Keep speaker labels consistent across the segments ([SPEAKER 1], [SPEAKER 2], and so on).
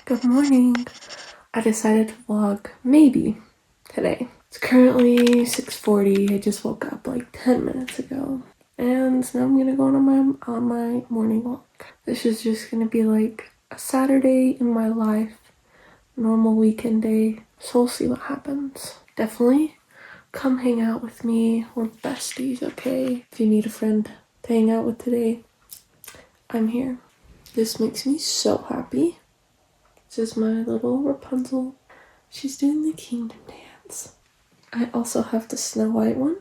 [SPEAKER 1] Good morning. I decided to vlog maybe today. It's currently 6:40. I just woke up like 10 minutes ago. And now I'm gonna go on my morning walk. This is just gonna be like a Saturday in my life, normal weekend day. So we'll see what happens. Definitely come hang out with me. We're besties, okay? If you need a friend to hang out with today, I'm here. This makes me so happy. This is my little Rapunzel. She's doing the kingdom dance. I also have the Snow White one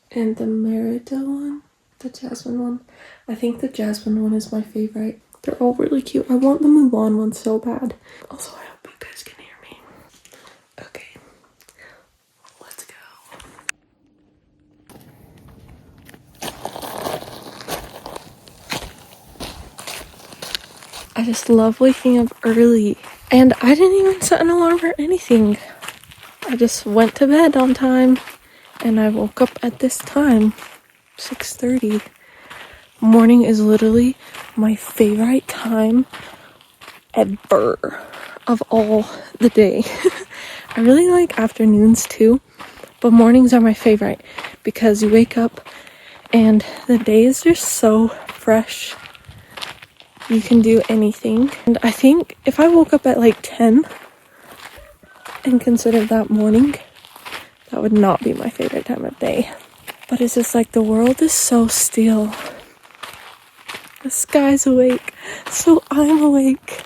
[SPEAKER 1] and the Merida one, the Jasmine one. I think the Jasmine one is my favorite. They're all really cute. I want the Mulan one so bad. Also, I hope you guys can hear me. Okay, let's go. I just love waking up early. And I didn't even set an alarm or anything. I just went to bed on time and I woke up at this time, 6:30. Morning is literally my favorite time ever of all the day. I really like afternoons too, but mornings are my favorite because you wake up and the day is just so fresh. You can do anything. And I think if I woke up at like 10 and considered that morning, that would not be my favorite time of day. But it's just like the world is so still. The sky's awake, so I'm awake.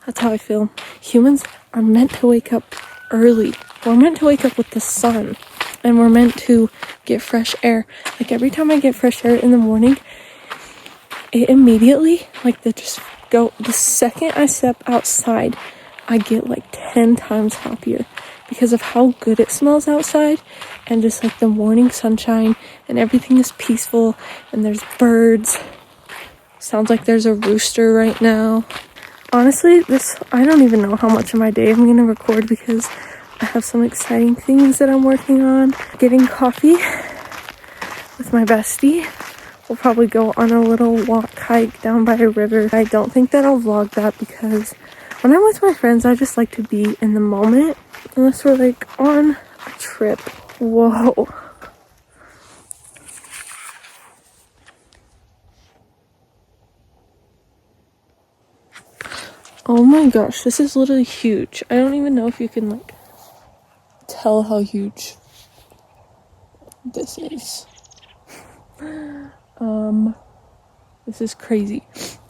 [SPEAKER 1] That's how I feel. Humans are meant to wake up early. We're meant to wake up with the sun. And we're meant to get fresh air. Like every time I get fresh air in the morning, it immediately, the second I step outside, I get like 10 times happier because of how good it smells outside and just like the morning sunshine and everything is peaceful and there's birds. Sounds like there's a rooster right now. Honestly, I don't even know how much of my day I'm gonna record because I have some exciting things that I'm working on. Getting coffee with my bestie. We'll probably go on a little hike down by a river. I don't think that I'll vlog that because when I'm with my friends, I just like to be in the moment. Unless we're like on a trip. Whoa. Oh my gosh, this is literally huge. I don't even know if you can like tell how huge this is. This is crazy.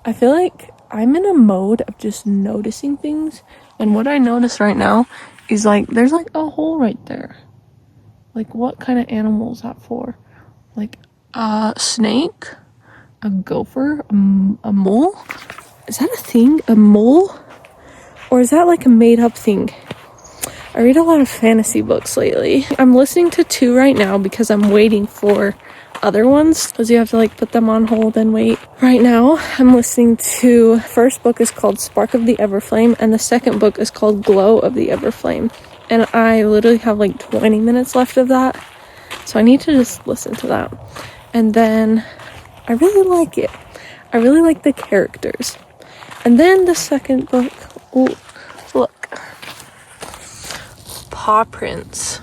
[SPEAKER 1] I feel like I'm in a mode of just noticing things, and what I notice right now is like there's like a hole right there. Like what kind of animal is that for? Like a snake? A gopher? A mole? Is that a thing? A mole? Or is that like a made up thing? I read a lot of fantasy books lately. I'm listening to 2 right now because I'm waiting for other ones because you have to like put them on hold and wait. Right now I'm listening to, first book is called Spark of the Everflame and the second book is called Glow of the Everflame, and I literally have like 20 minutes left of that, so I need to just listen to that. And then I really like it. I really like the characters. And then the second book, ooh, look, paw prints.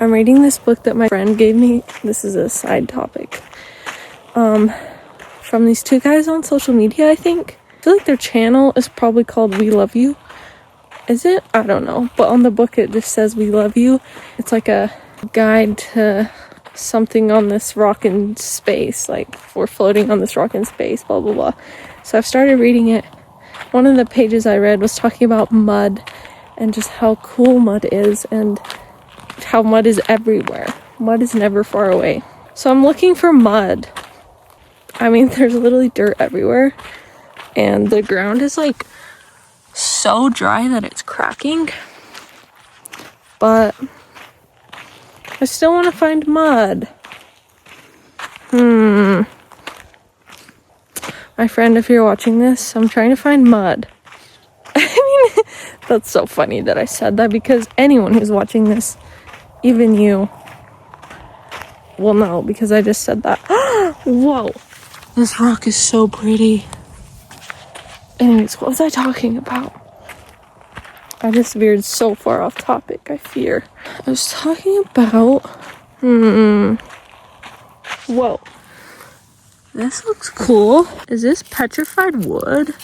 [SPEAKER 1] I'm reading this book that my friend gave me. This is a side topic. From these 2 guys on social media, I think. I feel like their channel is probably called We Love You. Is it? I don't know. But on the book it just says We Love You. It's like a guide to something on this rock in space. Like we're floating on this rock in space, blah, blah, blah. So I've started reading it. One of the pages I read was talking about mud and just how cool mud is and how mud is everywhere. Mud is never far away. So I'm looking for mud. I mean, there's literally dirt everywhere. And the ground is like so dry that it's cracking. But I still want to find mud. My friend, if you're watching this, I'm trying to find mud. I mean, that's so funny that I said that because anyone who's watching this, even you, will know because I just said that. Whoa. This rock is so pretty. Anyways, what was I talking about? I just veered so far off topic, I fear. I was talking about... Whoa. This looks cool. Is this petrified wood?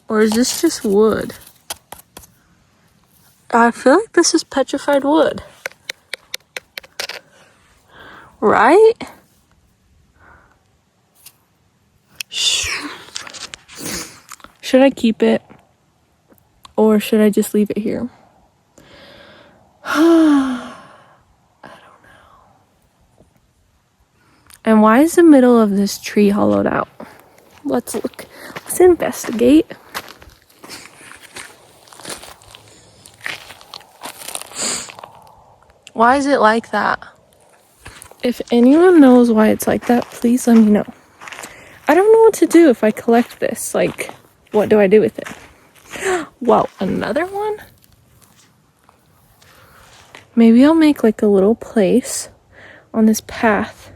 [SPEAKER 1] Or is this just wood? I feel like this is petrified wood. Right? Should I keep it? Or should I just leave it here? I don't know. And why is the middle of this tree hollowed out? Let's look. Let's investigate. Why is it like that? If anyone knows why it's like that, please let me know. I don't know what to do if I collect this. Like, what do I do with it? Wow, another one? Maybe I'll make like a little place on this path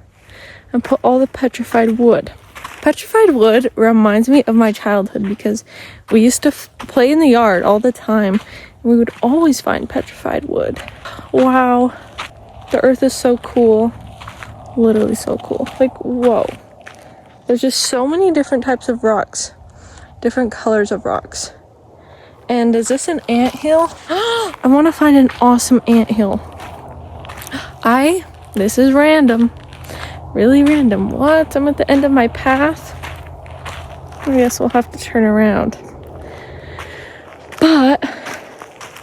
[SPEAKER 1] and put all the petrified wood. Petrified wood reminds me of my childhood because we used to play in the yard all the time. And we would always find petrified wood. Wow, the earth is so cool. Literally so cool. Like, whoa. There's just so many different types of rocks. Different colors of rocks. And is this an anthill? I want to find an awesome anthill. This is random. Really random. What? I'm at the end of my path. I guess we'll have to turn around. But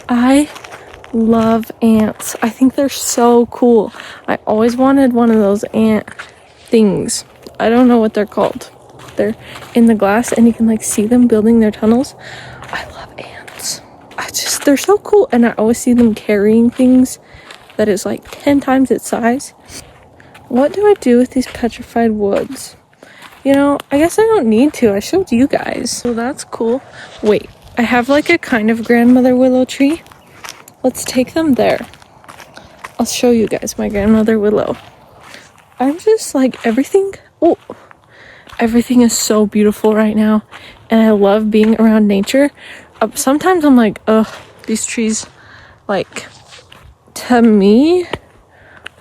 [SPEAKER 1] I love ants. I think they're so cool. I always wanted one of those ant things. I don't know what they're called. They're in the glass and you can like see them building their tunnels. I love ants. They're so cool. And I always see them carrying things that is like 10 times its size. What do I do with these petrified woods? You know, I guess I don't need to. I showed you guys. So that's cool. Wait, I have like a kind of grandmother willow tree. Let's take them there. I'll show you guys my grandmother willow. I'm just like everything is so beautiful right now. And I love being around nature. Sometimes I'm like, these trees, like, to me,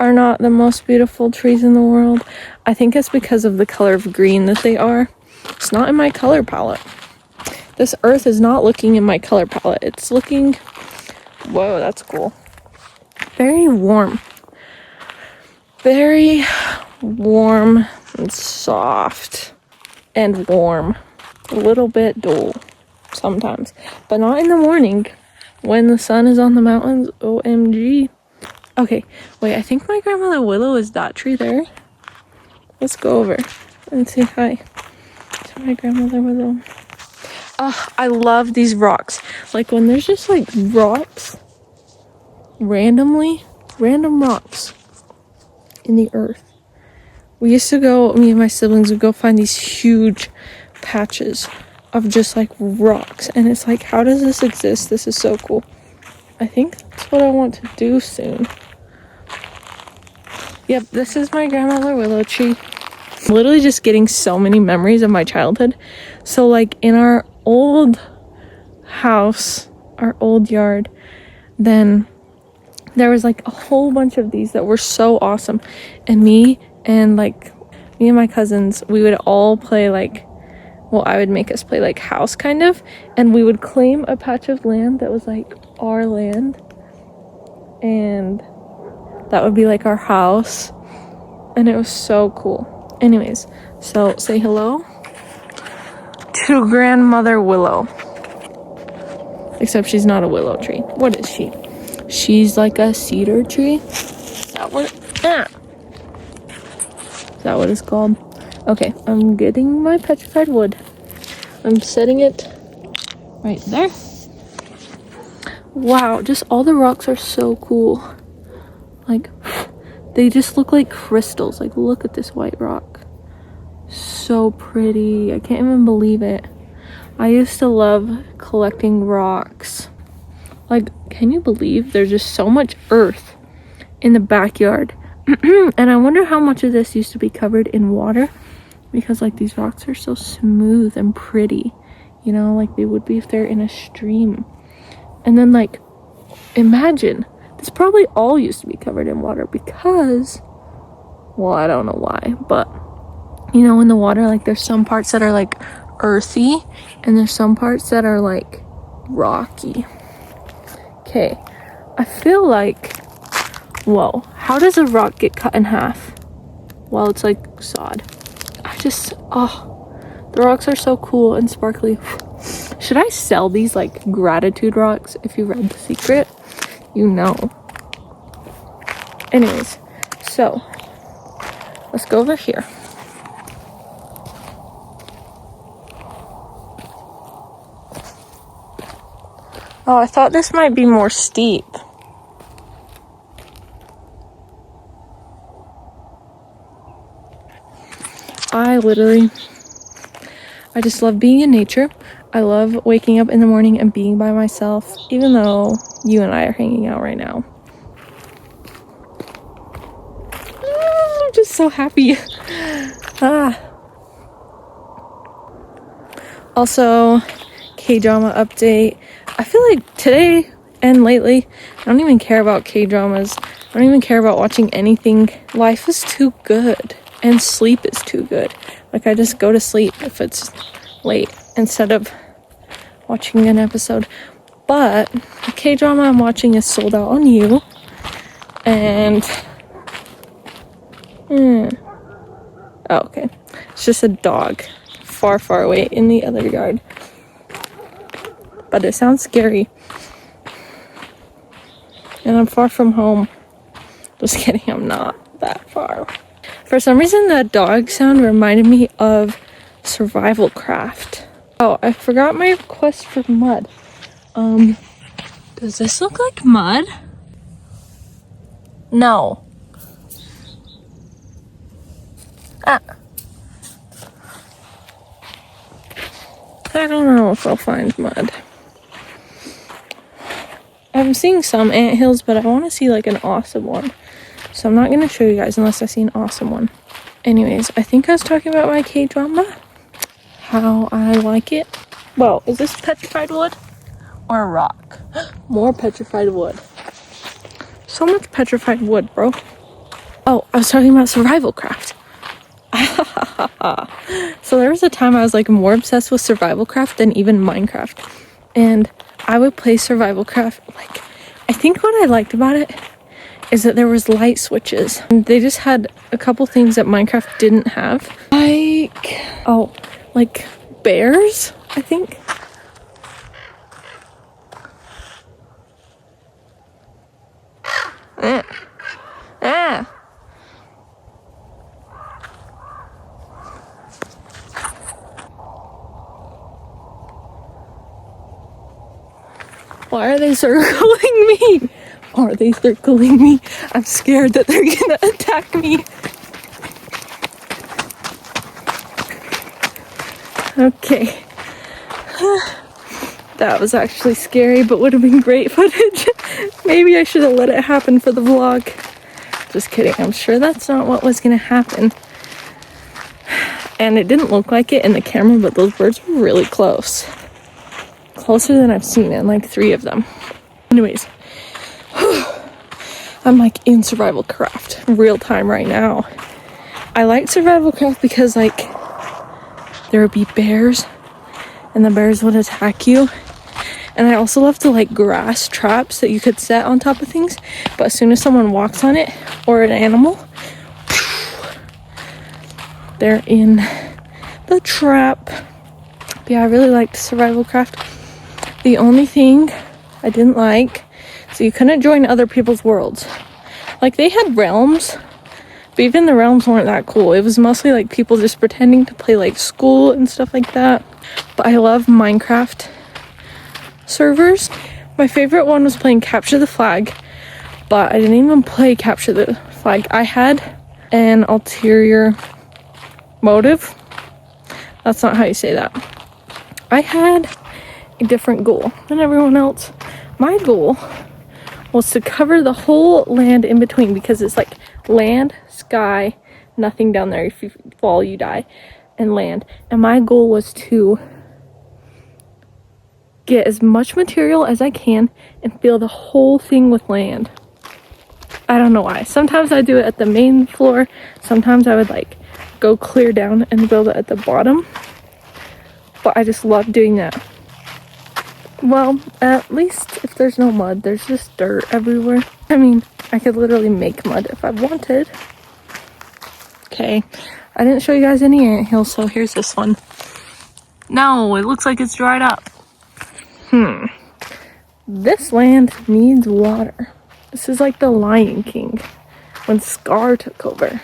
[SPEAKER 1] are not the most beautiful trees in the world. I think it's because of the color of green that they are. It's not in my color palette. This earth is not looking in my color palette. It's looking... Whoa, that's cool. Very warm. Very warm and soft and warm. A little bit dull sometimes. But not in the morning when the sun is on the mountains. OMG. Okay, wait, I think my grandmother willow is that tree there. Let's go over and say hi to my grandmother willow. I love these rocks. Like when there's just like rocks, random rocks in the earth. We used to go, me and my siblings would go find these huge patches of just like rocks. And it's like, how does this exist? This is so cool. I think that's what I want to do soon. Yep, this is my grandmother willow tree. I'm literally just getting so many memories of my childhood. So like in our old house, our old yard, then there was like a whole bunch of these that were so awesome. And me and my cousins, we would all play like, well, I would make us play like house kind of. And we would claim a patch of land that was like our land. And that would be like our house. And it was so cool. Anyways, so say hello to Grandmother Willow. Except she's not a willow tree. What is she? She's like a cedar tree. Is that what it's called? Okay, I'm getting my petrified wood. I'm setting it right there. Wow, just all the rocks are so cool. Like, they just look like crystals. Like, look at this white rock. So pretty. I can't even believe it. I used to love collecting rocks. Like, can you believe there's just so much earth in the backyard? And I wonder how much of this used to be covered in water because like these rocks are so smooth and pretty, you know, like they would be if they're in a stream. And then like imagine, this probably all used to be covered in water because, well, I don't know why, but you know, in the water, like there's some parts that are like earthy and there's some parts that are like rocky. Okay, I feel like, whoa, how does a rock get cut in half? Well, it's like sod. The rocks are so cool and sparkly. Should I sell these like gratitude rocks? If you read The Secret, you know. Anyways, so let's go over here. Oh, I thought this might be more steep. I just love being in nature. I love waking up in the morning and being by myself, even though you and I are hanging out right now. I'm just so happy. Also, K-drama update. I feel like today and lately, I don't even care about K-dramas. I don't even care about watching anything. Life is too good and sleep is too good. Like I just go to sleep if it's late instead of watching an episode. But the K-drama I'm watching is Sold Out on You. And oh, okay. It's just a dog far, far away in the other yard. But it sounds scary. And I'm far from home. Just kidding, I'm not that far. For some reason, that dog sound reminded me of Survival Craft. Oh, I forgot my request for mud. Does this look like mud? No. I don't know if I'll find mud. I'm seeing some anthills, but I want to see like an awesome one. So I'm not going to show you guys unless I see an awesome one. Anyways, I think I was talking about my K-drama. How I like it. Well, is this petrified wood or a rock? More petrified wood. So much petrified wood, bro. Oh, I was talking about Survival Craft. So there was a time I was like more obsessed with Survival Craft than even Minecraft. And I would play Survival Craft. Like, I think what I liked about it is that there was light switches. And they just had a couple things that Minecraft didn't have. Like bears, I think. Why are they circling me? Are they circling me? I'm scared that they're gonna attack me. Okay. That was actually scary, but would have been great footage. Maybe I should have let it happen for the vlog. Just kidding. I'm sure that's not what was gonna happen. And it didn't look like it in the camera, but those birds were really close. Closer than I've seen it, like 3 of them. Anyways. I'm like in Survival Craft real time right now. I like Survival Craft because like there would be bears and the bears would attack you. And I also love to like grass traps that you could set on top of things, but as soon as someone walks on it or an animal, they're in the trap. But yeah, I really liked Survival Craft. The only thing I didn't like, so you couldn't join other people's worlds. Like they had realms, but even the realms weren't that cool. It was mostly like people just pretending to play like school and stuff like that. But I love Minecraft servers. My favorite one was playing Capture the Flag, but I didn't even play Capture the Flag. I had an ulterior motive. That's not how you say that. I had a different goal than everyone else. My goal was to cover the whole land in between, because it's like land, sky, nothing down there. If you fall, you die. and land. And my goal was to get as much material as I can and fill the whole thing with land. I don't know why. Sometimes I do it at the main floor. Sometimes I would like go clear down and build it at the bottom. But I just love doing that. Well, at least if there's no mud, there's just dirt everywhere. I mean, I could literally make mud if I wanted. Okay, I didn't show you guys any anthills, so here's this one. No, it looks like it's dried up. This land needs water. This is like the Lion King when Scar took over.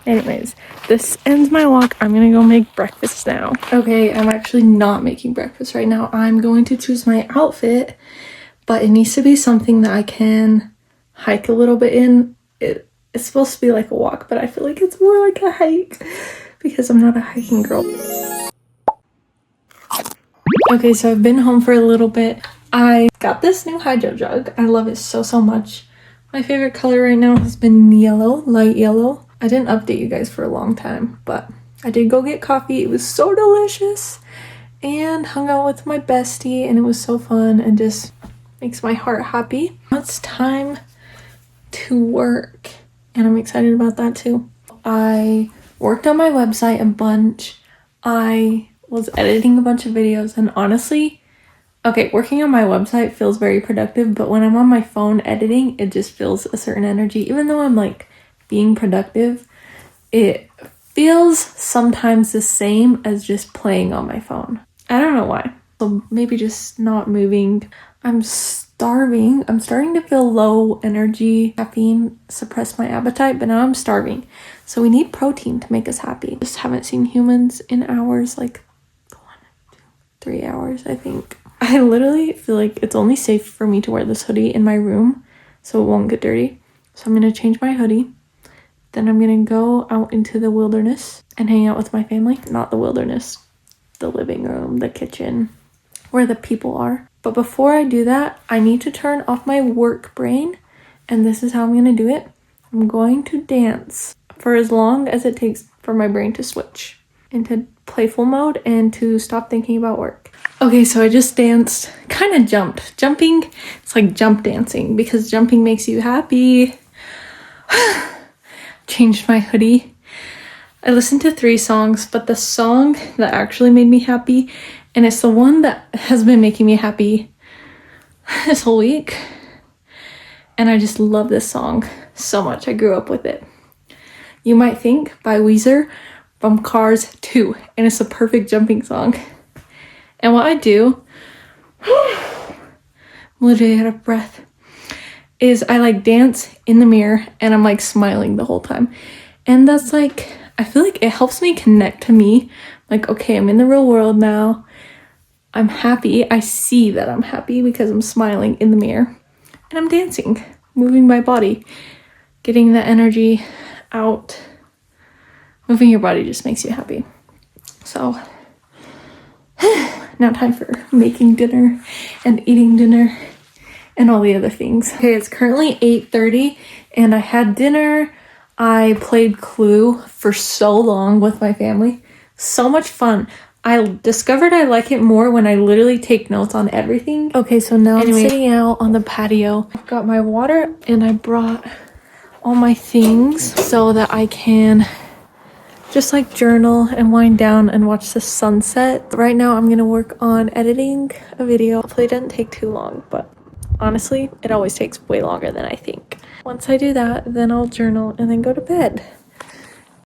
[SPEAKER 1] Anyways, this ends my walk. I'm gonna go make breakfast now. Okay, I'm actually not making breakfast right now. I'm going to choose my outfit, but it needs to be something that I can hike a little bit in. It's supposed to be like a walk, but I feel like it's more like a hike because I'm not a hiking girl. Okay, so I've been home for a little bit. I got this new hydro jug. I love it so much. My favorite color right now has been yellow, light yellow. I didn't update you guys for a long time, but I did go get coffee. It was so delicious and hung out with my bestie, and it was so fun and just makes my heart happy. Now it's time to work, and I'm excited about that too. I worked on my website a bunch. I was editing a bunch of videos, and honestly, okay, working on my website feels very productive, but when I'm on my phone editing, it just feels a certain energy. Even though I'm like being productive, it feels sometimes the same as just playing on my phone. I don't know why. So maybe just not moving. I'm starving. I'm starting to feel low energy. Caffeine suppressed my appetite, but now I'm starving. So we need protein to make us happy. Just haven't seen humans in hours, like 3 hours, I think. I literally feel like it's only safe for me to wear this hoodie in my room so it won't get dirty. So I'm gonna change my hoodie. Then I'm gonna go out into the wilderness and hang out with my family. Not the wilderness, the living room, the kitchen, where the people are. But before I do that, I need to turn off my work brain, and this is how I'm gonna do it. I'm going to dance for as long as it takes for my brain to switch into playful mode and to stop thinking about work. Okay, so I just danced, kind of jumped. Jumping, it's like jump dancing because jumping makes you happy. Changed my hoodie. I listened to 3 songs, but the song that actually made me happy, and it's the one that has been making me happy this whole week, and I just love this song so much. I grew up with it. You Might Think by Weezer from Cars 2, and it's a perfect jumping song. And what I do, I'm literally out of breath, is I like dance in the mirror and I'm like smiling the whole time. And that's like, I feel like it helps me connect to me. Like, okay, I'm in the real world now. I'm happy. I see that I'm happy because I'm smiling in the mirror. And I'm dancing, moving my body, getting the energy out. Moving your body just makes you happy. So now time for making dinner and eating dinner and all the other things. Okay, it's currently 8:30 and I had dinner. I played Clue for so long with my family. So much fun. I discovered I like it more when I literally take notes on everything. Okay, so now I'm sitting out on the patio. I've got my water and I brought all my things so that I can just like journal and wind down and watch the sunset. Right now I'm gonna work on editing a video. Hopefully it doesn't take too long, but honestly, it always takes way longer than I think. Once I do that, then I'll journal and then go to bed.